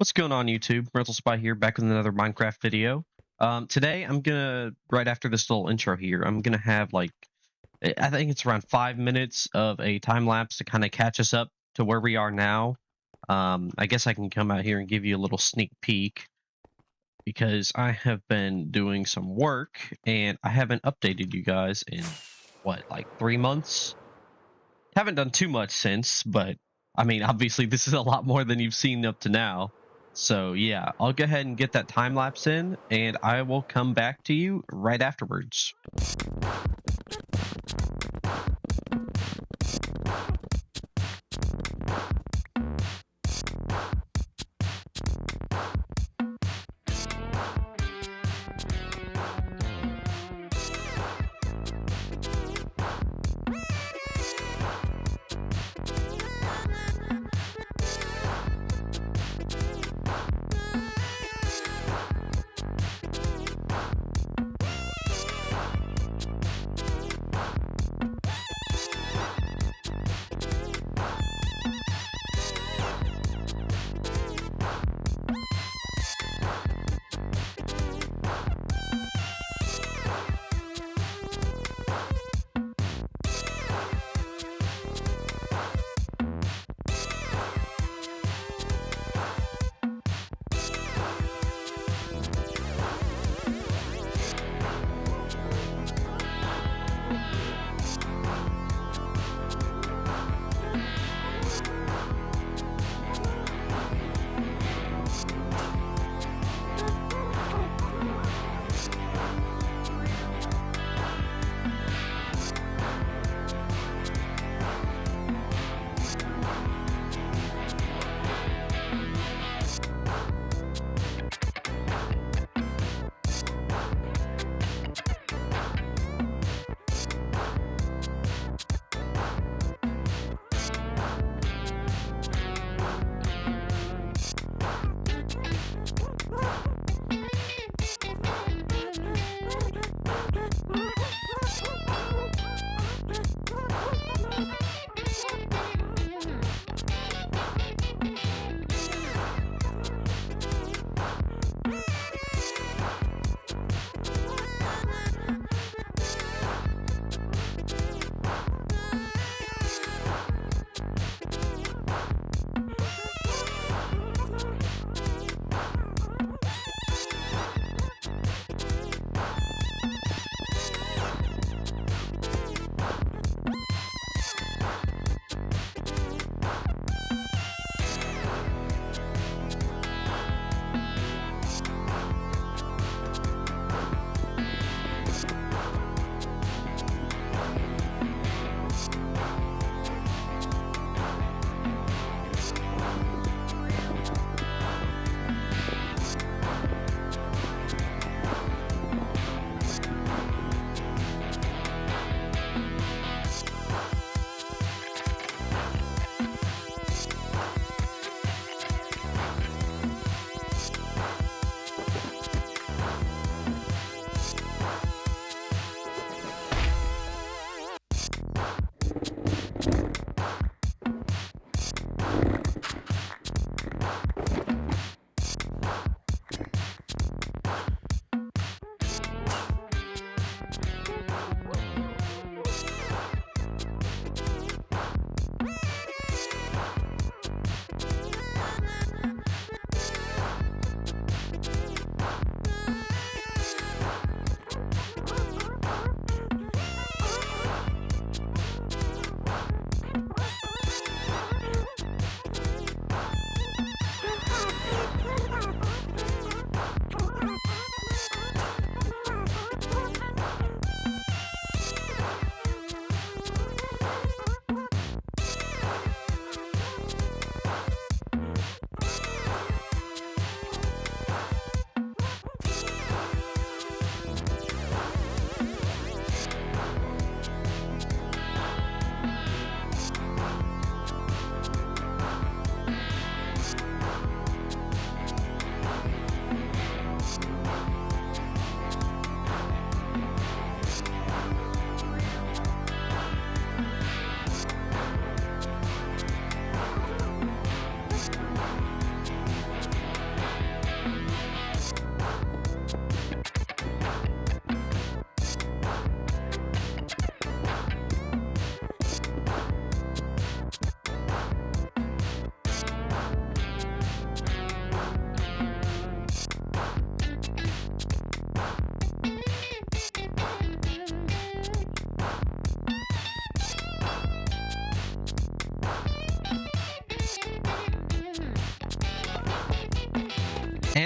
What's going on, YouTube? Rental Spy here, back with another Minecraft video. Today, right after this little intro here, I'm gonna have I think it's around 5 minutes of a time lapse to kind of catch us up to where we are now. I guess I can come out here and give you a little sneak peek because I have been doing some work and I haven't updated you guys in like 3 months? Haven't done too much since, but I mean, obviously, this is a lot more than you've seen up to now. So, yeah, I'll go ahead and get that time lapse in, and I will come back to you right afterwards.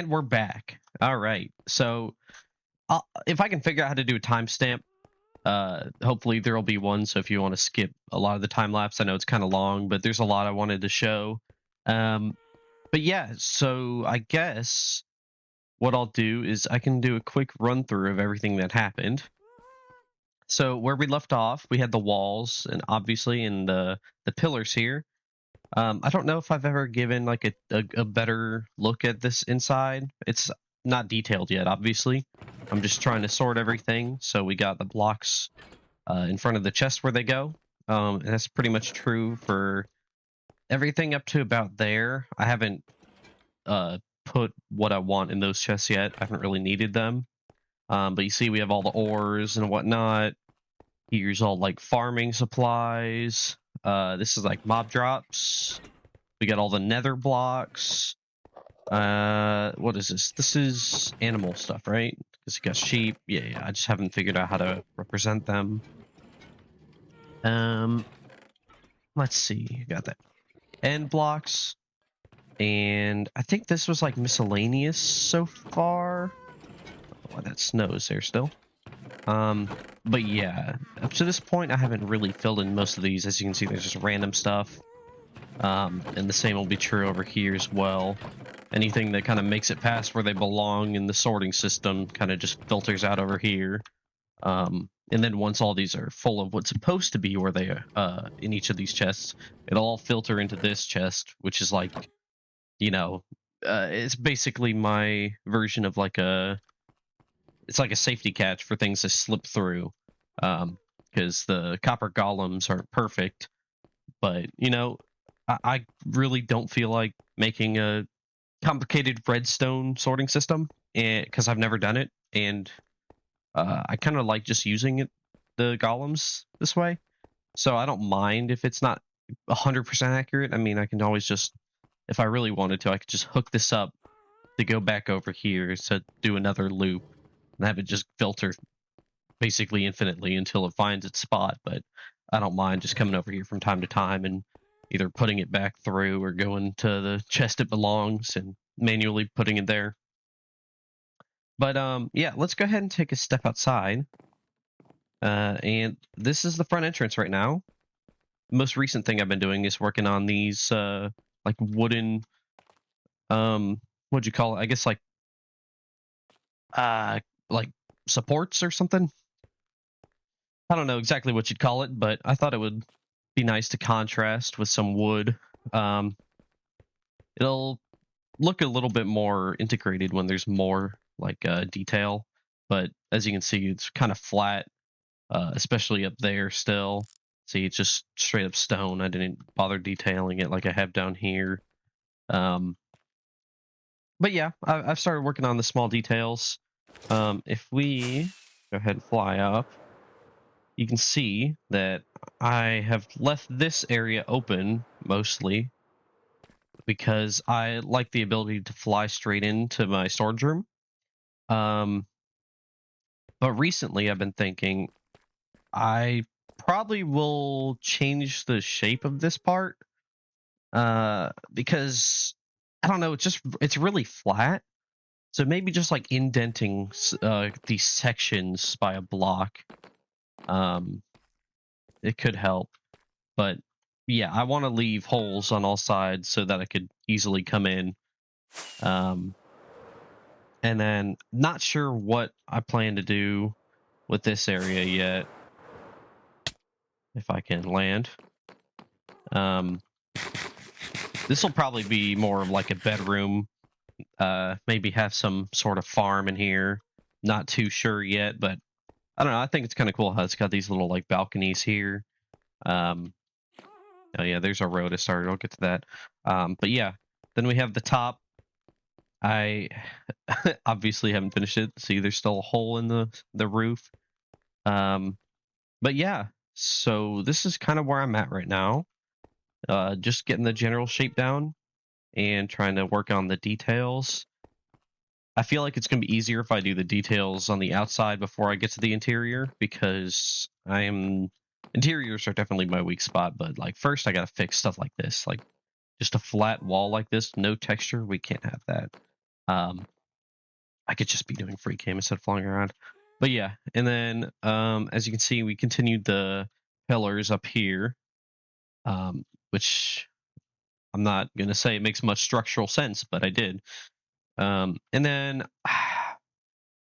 And we're back. All right. So if I can figure out how to do a timestamp, hopefully there will be one. So if you want to skip a lot of the time lapse, I know it's kind of long, but there's a lot I wanted to show. But yeah, so I guess what I'll do is I can do a quick run through of everything that happened. So where we left off, we had the walls and obviously in the pillars here. I don't know if I've ever given like a better look at this inside. It's not detailed yet, obviously. I'm just trying to sort everything. So we got the blocks in front of the chest where they go. And that's pretty much true for everything up to about there. I haven't put what I want in those chests yet. I haven't really needed them. But you see we have all the ores and whatnot. Here's all like farming supplies. This is like mob drops. We got all the nether blocks. What is this? This is animal stuff, right? Because you got sheep. Yeah, I just haven't figured out how to represent them. Let's see. Got that. End blocks. And I think this was like miscellaneous so far. Why that snows there still. But yeah, up to this point, I haven't really filled in most of these. As you can see, there's just random stuff. And the same will be true over here as well. Anything that kind of makes it past where they belong in the sorting system kind of just filters out over here. And then once all these are full of what's supposed to be where they are in each of these chests, it'll all filter into this chest, which is like, you know, it's basically my version of like it's like a safety catch for things to slip through. Because the copper golems aren't perfect, but you know, I really don't feel like making a complicated redstone sorting system because I've never done it, and I kind of like just using the golems this way. So I don't mind if it's not 100% accurate. I mean, I can always just, if I really wanted to, I could just hook this up to go back over here to do another loop and have it just filter basically infinitely until it finds its spot. But I don't mind just coming over here from time to time and either putting it back through or going to the chest it belongs and manually putting it there. But yeah, let's go ahead and take a step outside. And this is the front entrance right now. The most recent thing I've been doing is working on these like wooden what'd you call it? I guess like supports or something. I don't know exactly what you'd call it, but I thought it would be nice to contrast with some wood. It'll look a little bit more integrated when there's more like detail, but as you can see, it's kind of flat, especially up there still. See, it's just straight up stone. I didn't bother detailing it like I have down here. But yeah, I've started working on the small details. If we go ahead and fly up, you can see that I have left this area open mostly because I like the ability to fly straight into my storage room. But recently I've been thinking I probably will change the shape of this part because I don't know, it's really flat. So maybe just like indenting these sections by a block, it could help. But yeah, I want to leave holes on all sides so that I could easily come in. And then not sure what I plan to do with this area yet. If I can land. This will probably be more of like a bedroom. Maybe have some sort of farm in here. Not too sure yet, but I don't know. I think it's kind of cool how it's got these little like balconies here. Oh yeah, there's our road. I started. I'll get to that. But yeah, then we have the top. I obviously haven't finished it. See, there's still a hole in the roof. But yeah, so this is kind of where I'm at right now. Just getting the general shape down and trying to work on the details. I feel like it's going to be easier if I do the details on the outside before I get to the interior because interiors are definitely my weak spot, but like first I got to fix stuff like this, like just a flat wall like this, no texture, we can't have that. I could just be doing free cam instead of flying around. But yeah, and then as you can see, we continued the pillars up here, which I'm not gonna say it makes much structural sense, but I did. And then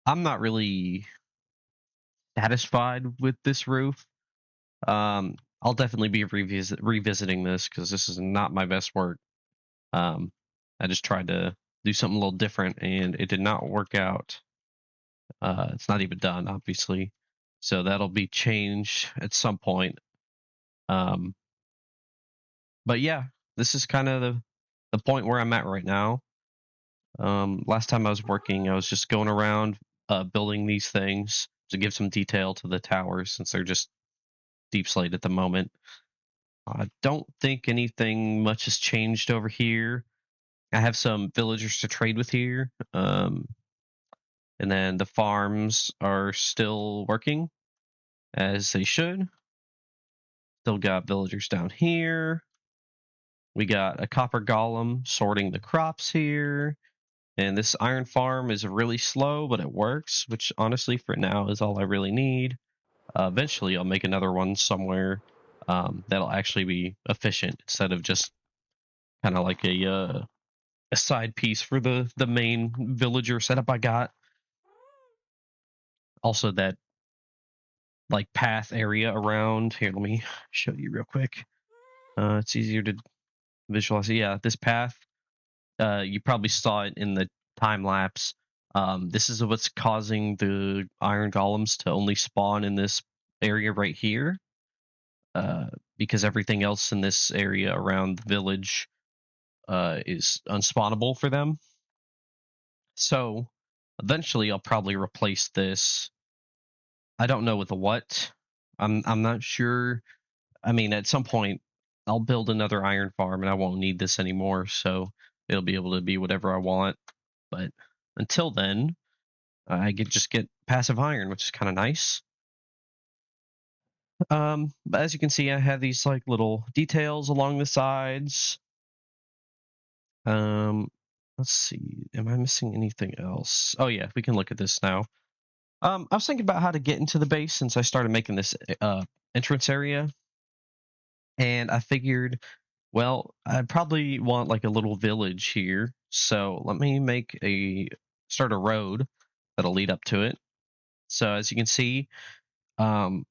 I'm not really satisfied with this roof. I'll definitely be revisiting this because this is not my best work. I just tried to do something a little different, and it did not work out. It's not even done, obviously, so that'll be changed at some point. Um, but yeah, this is kind of the point where I'm at right now. Last time I was working, I was just going around building these things to give some detail to the towers since they're just deep slate at the moment. I don't think anything much has changed over here. I have some villagers to trade with here. And then the farms are still working as they should. Still got villagers down here. We got a copper golem sorting the crops here. And this iron farm is really slow, but it works, which honestly for now is all I really need. Eventually I'll make another one somewhere that'll actually be efficient instead of just kind of like a side piece for the main villager setup I got. Also that like path area around here, let me show you real quick. It's easier to visualize. Yeah, this path, you probably saw it in the time lapse. This is what's causing the iron golems to only spawn in this area right here, because everything else in this area around the village is unspawnable for them. So eventually I'll probably replace this. I don't know with what. I'm not sure. I mean, at some point I'll build another iron farm and I won't need this anymore, so it'll be able to be whatever I want. But until then, I could just get passive iron, which is kind of nice. But as you can see, I have these like little details along the sides. Um, let's see. Am I missing anything else? Oh yeah, we can look at this now. I was thinking about how to get into the base since I started making this entrance area, and I figured, well, I probably want like a little village here. So let me start a road that'll lead up to it. So as you can see, um,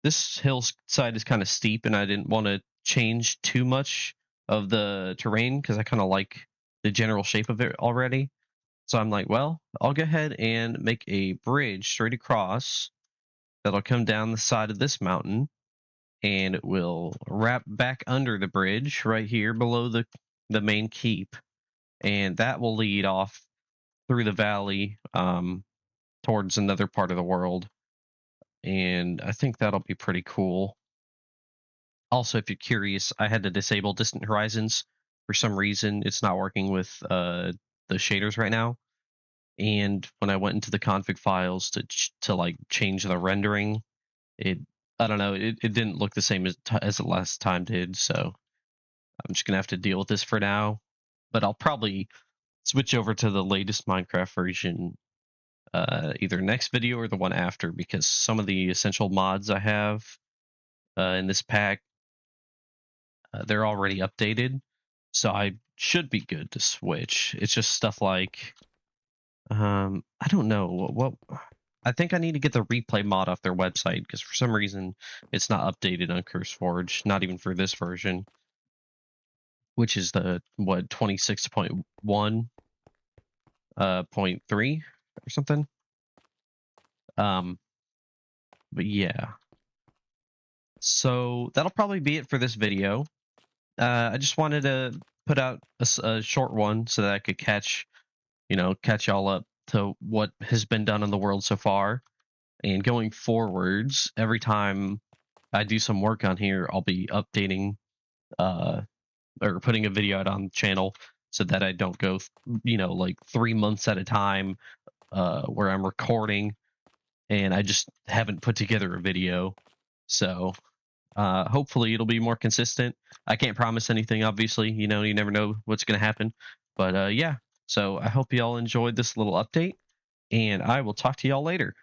this hillside is kind of steep, and I didn't want to change too much of the terrain because I kind of like the general shape of it already. So I'm like, well, I'll go ahead and make a bridge straight across that'll come down the side of this mountain, and it will wrap back under the bridge right here below the main keep, and that will lead off through the valley towards another part of the world. And I think that'll be pretty cool. Also, if you're curious, I had to disable distant horizons for some reason. It's not working with the shaders right now. And when I went into the config files to like change the rendering, I don't know, it didn't look the same as the last time did. So I'm just gonna have to deal with this for now. But I'll probably switch over to the latest Minecraft version either next video or the one after, because some of the essential mods I have in this pack, they're already updated, so I should be good to switch. It's just stuff like, I don't know what. I think I need to get the replay mod off their website because for some reason it's not updated on CurseForge, not even for this version, which is the 26.1 .3 or something. But yeah. So that'll probably be it for this video. I just wanted to put out a short one so that I could catch y'all up to what has been done in the world so far. And going forwards, every time I do some work on here, I'll be updating or putting a video out on the channel so that I don't go, like 3 months at a time where I'm recording and I just haven't put together a video. So hopefully it'll be more consistent. I can't promise anything, obviously. You never know what's going to happen. But yeah, So I hope y'all enjoyed this little update, and I will talk to y'all later.